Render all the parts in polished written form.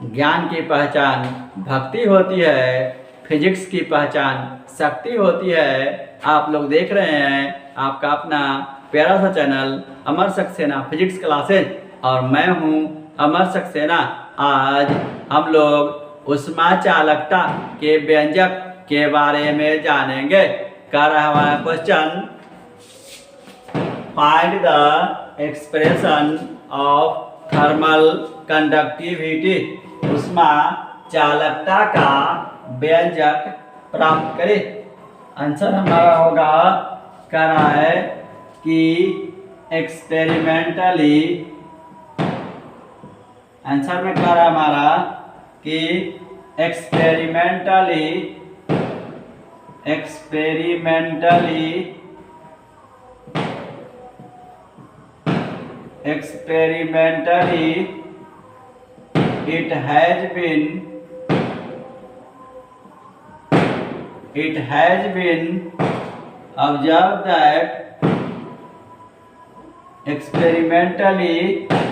ज्ञान की पहचान भक्ति होती है, फिजिक्स की पहचान शक्ति होती है। आप लोग देख रहे हैं आपका अपना प्यारा सा चैनल अमर सक्सेना फिजिक्स क्लासेज और मैं हूं अमर सक्सेना। आज हम लोग ऊष्मा चालकता के व्यंजक के बारे में जानेंगे। कर रहा हमारा question, find the expression of thermal conductivity. ऊष्मा चालकता का व्यंजक प्राप्त करें। आंसर हमारा होगा करा है कि एक्सपेरिमेंटली, आंसर में करा हमारा कि experimentally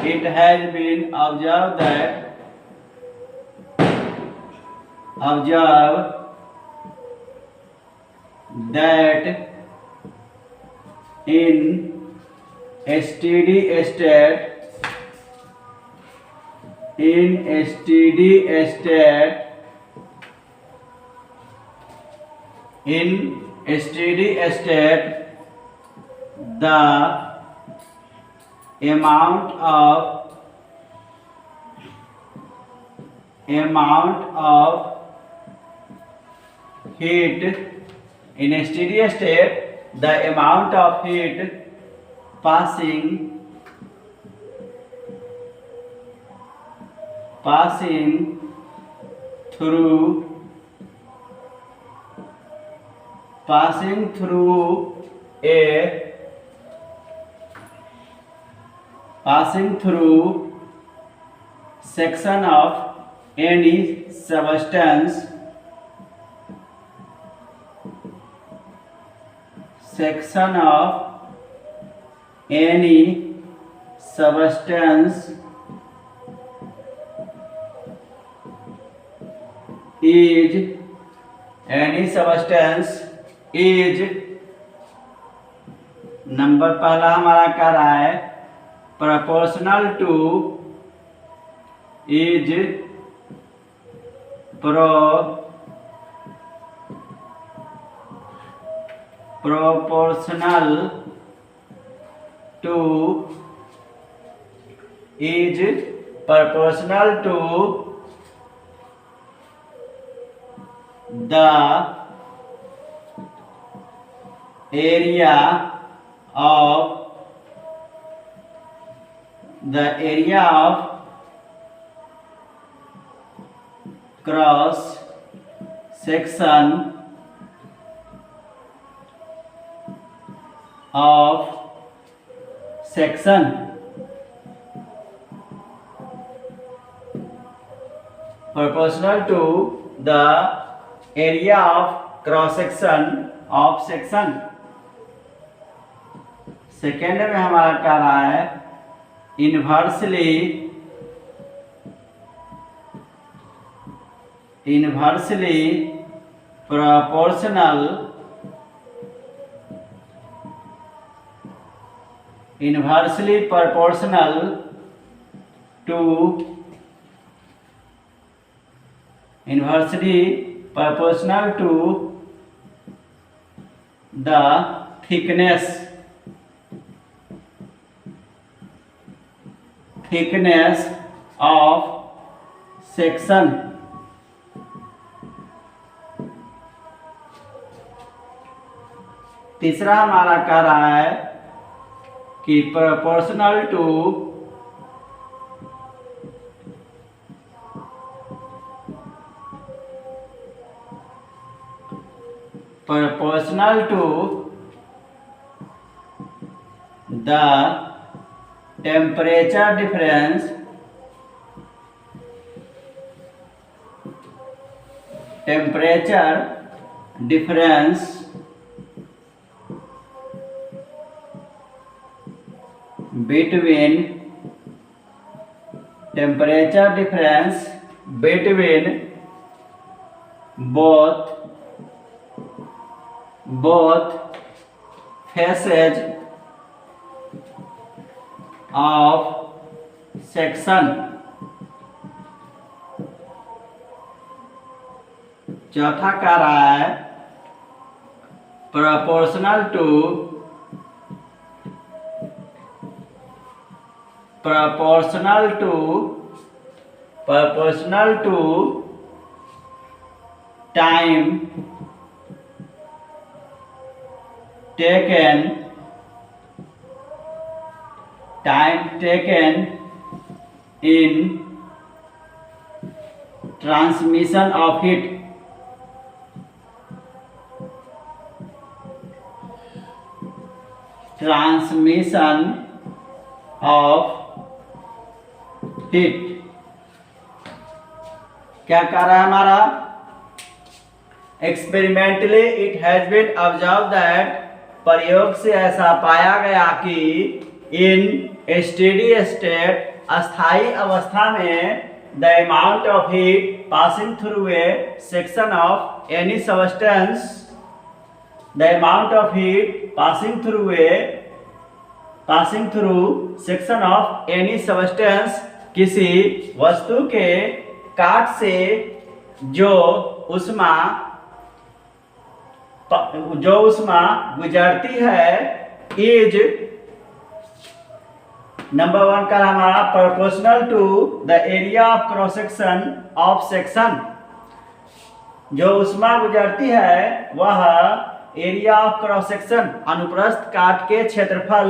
it has been observed that in steady state the amount of heat in a steady state, the amount of heat passing through section of any substance is number पहला हमारा क्या रहा है, proportional to proportional to the area of cross section of section proportional to the area of cross section of section। Second में हमारा क्या रहा है, inversely proportional to the thickness of section। तीसरा हमारा क्या रहा है कि proportional to the temperature difference between temperature difference between both faces of section. चौथा कह रहा है proportional to time taken in transmission of heat. Transmission of heat क्या कर रहा है हमारा? Experimentally it has been observe that प्रयोग से ऐसा पाया गया कि इन स्टेडी स्टेट अस्थाई अवस्था में the amount of heat passing through A section of any substance the amount of heat passing through section of any substance किसी वस्तु के काट से जो उष्मा गुजरती है इज नंबर 1 का हमारा proportional to the area of cross section of section. जो उष्मा गुजरती है वह एरिया ऑफ क्रॉस सेक्शन अनुप्रस्थ काट के क्षेत्रफल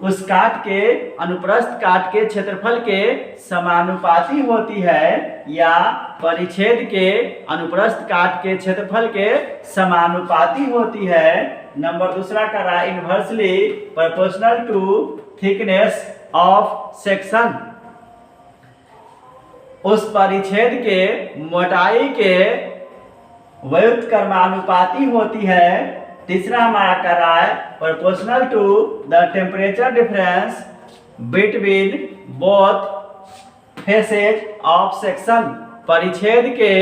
उस काट के अनुप्रस्थ काट के क्षेत्रफल के समानुपाती होती है या परिच्छेद के अनुप्रस्थ काट के क्षेत्रफल के समानुपाती होती है। नंबर 2 का रहा inversely proportional to thickness of section उस परिच्छेद के मोटाई के व्युत्क्रमानुपाती होती है। तीसरा हमारा कर रहा है proportional to the temperature difference between both faces of section परिच्छेद के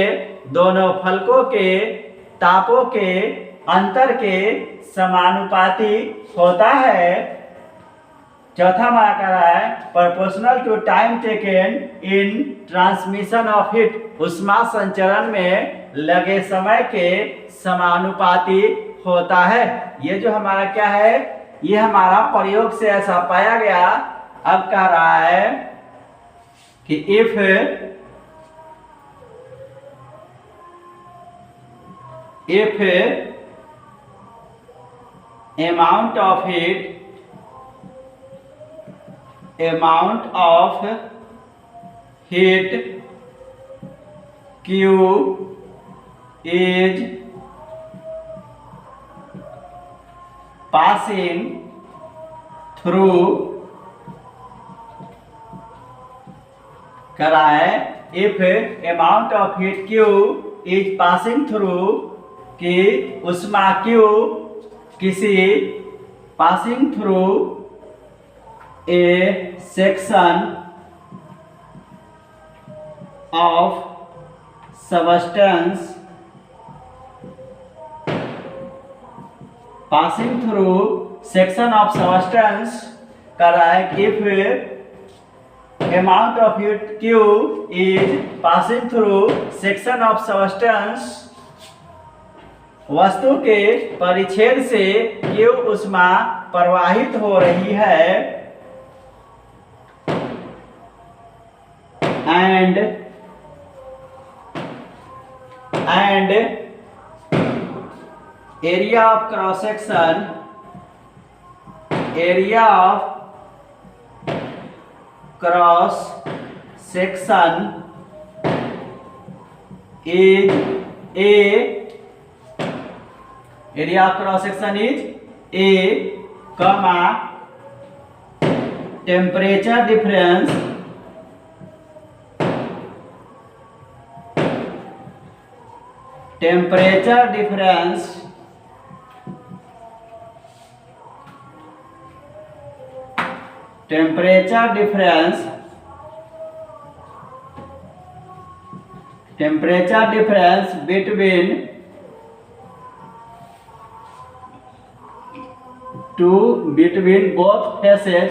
दोनों फलकों के तापों के अंतर के समानुपाती होता है। चौथा हमारा कर रहा है proportional to time taken in transmission of heat उष्मा संचरण में लगे समय के समानुपाती होता है। ये जो हमारा क्या है, ये हमारा प्रयोग से ऐसा पाया गया। अब कह रहा है कि if amount of heat Q is passing through कर रहा है if amount of heat Q is passing through कि उष्मा Q किसी passing through a section of substance passing through section of substance कर रहा है कि if amount of heat Q is passing through section of substance वस्तु के परिच्छेद से Q उष्मा प्रवाहित हो रही है and area of cross section is A, comma temperature difference temperature difference between both phases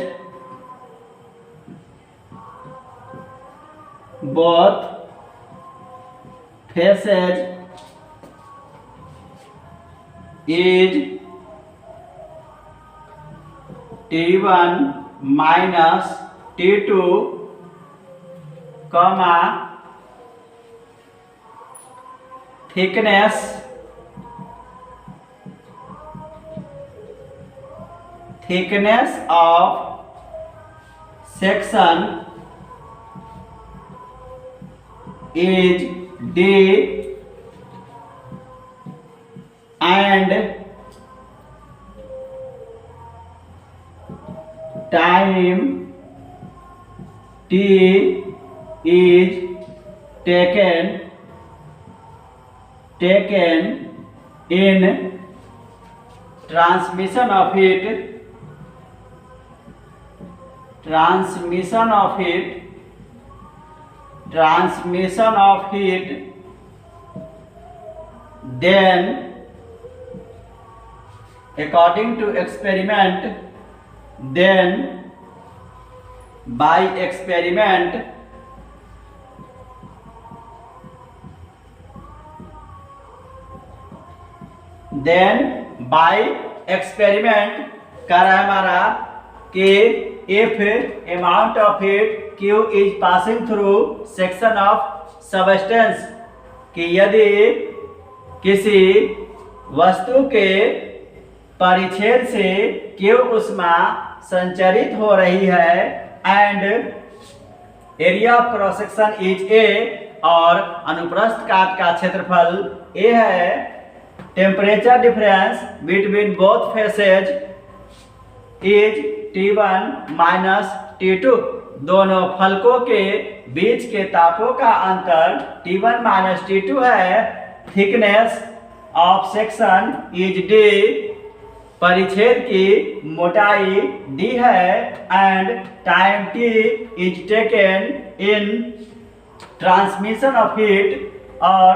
is T1 minus T2, comma thickness of section is D and time T is taken in transmission of heat then according to experiment, then by experiment कह रहा है हमारा कि if amount of heat Q is passing through section of substance, कि यदि किसी वस्तु के परिच्छेद से Q ऊष्मा संचरित हो रही है and area of cross section is A, और अनुप्रस्थ काट का क्षेत्रफल A है, temperature difference between both faces is T1 minus T2, दोनों फलकों के बीच के तापों का अंतर T1 माइनस T2 है, thickness of section is D, परिच्छेद की मोटाई D है, and time T is taken in transmission of heat, और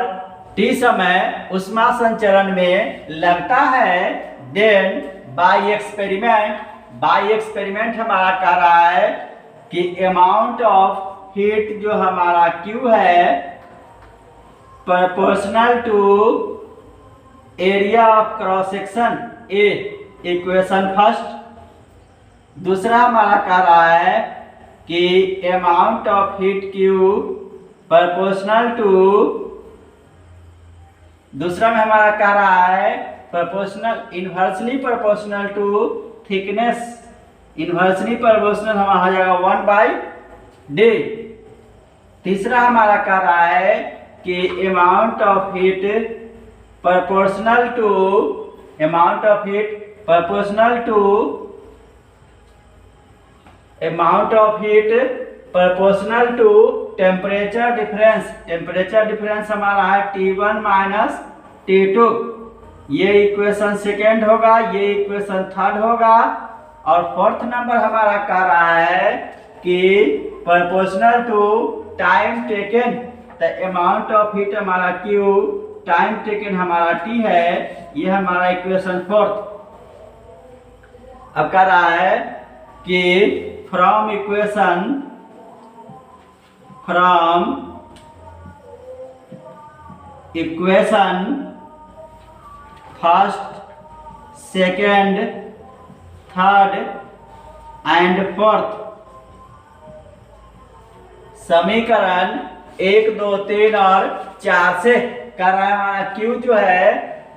T समय ऊष्मा संचरण में लगता है। देन बाय एक्सपेरिमेंट हमारा कह रहा है कि अमाउंट ऑफ हीट जो हमारा Q है proportional to area of cross section A, equation first. दूसरा हमारा कह रहा है कि amount of heat Q proportional to, दूसरा में हमारा कह रहा है inversely proportional to thickness, inversely proportional हमारा हो जाएगा 1/D। तीसरा हमारा कह रहा है कि amount of heat proportional to temperature difference हमारा है T1 माइनस T2, ये इक्वेशन सेकेंड होगा, ये इक्वेशन थर्ड होगा। और फोर्थ नंबर हमारा कह रहा है कि proportional to time taken, the amount of heat हमारा Q, टाइम टेकन हमारा T है, ये हमारा इक्वेशन फोर्थ। अब कह रहा है कि from equation first, second, third and fourth, समीकरण 1, 2, 3 और 4 से कर रहा है Q जो है,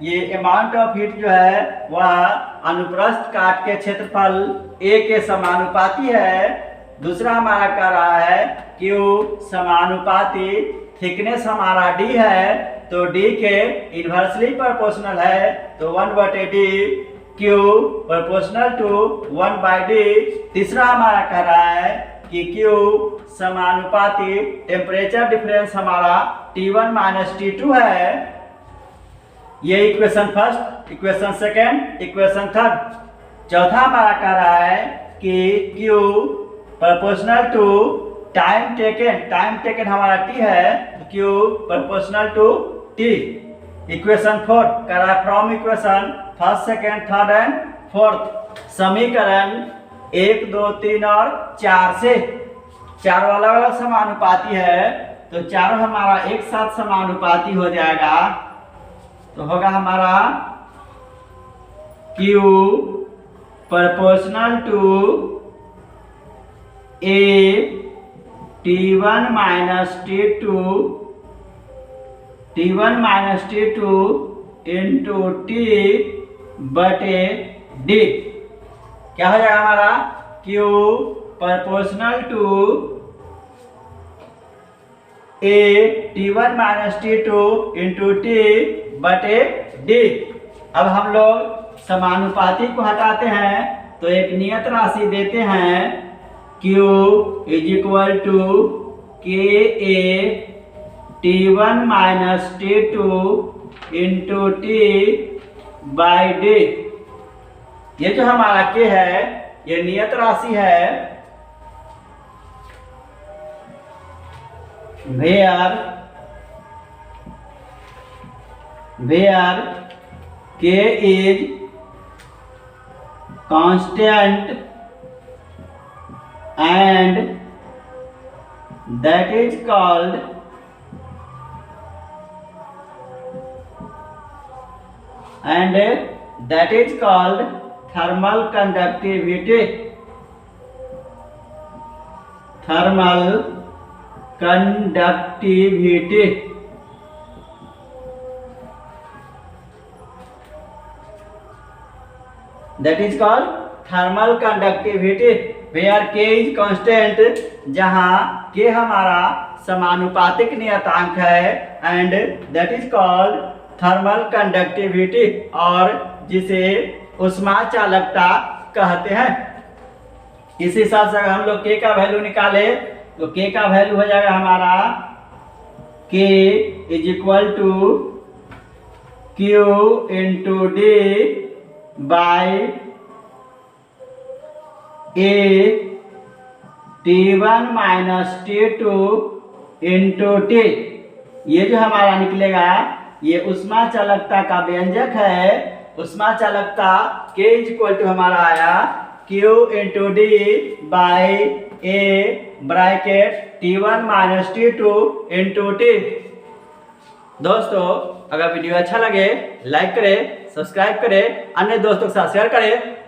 ये अमाउंट ऑफ हीट जो है वह अनुप्रस्थ काट के क्षेत्रफल A के समानुपाती है। दूसरा हमारा कह रहा है Q समानुपाती थिकनेस हमारा D है, तो D के इन्वर्सली प्रोपोर्शनल है, तो 1/D Q proportional to 1/D। तीसरा हमारा कह रहा है कि Q समानुपाती टेम्परेचर डिफरेंस हमारा T1 माइनस T2 है, ये equation first, equation second, equation third. चौथा हमारा कह रहा है कि Q proportional to time taken हमारा टी है, तो Q proportional to T. Equation 4 कर रहा है from equation first, second, third and fourth. समीकरण 1, 2, 3 और 4 से चारों अलग अलग समानुपाती है, तो चारों हमारा एक साथ समानुपाती हो जाएगा। तो होगा हमारा Q proportional to A T1 minus T2 into T बटे D। क्या हो जाएगा हमारा Q proportional to A T1 minus T2 into T बटे D। अब हम लोग समानुपाती को हटाते हैं तो एक नियत राशि देते हैं, Q is equal to KA T1 minus T2 into T by D। ये जो हमारा K है ये नियत राशि है, where K is constant and that is called thermal conductivity। That is called thermal conductivity where K is constant, जहाँ K हमारा समानुपातिक नियतांक है, and that is called thermal conductivity, और जिसे ऊष्मा चालकता कहते हैं। इस हिसाब से अगर हम लोग K का वैल्यू निकाले तो K का वैल्यू हो जाएगा हमारा K is equal to Q into D by A T1 minus T2 into T। ये जो हमारा निकलेगा ये ऊष्मा चालकता का व्यंजक है। ऊष्मा चालकता K इज इक्वल टू हमारा आया Q into D by A bracket T1 minus T2 into T। दोस्तों अगर वीडियो अच्छा लगे लाइक करें, सब्सक्राइब करें, अन्य दोस्तों के साथ शेयर करें।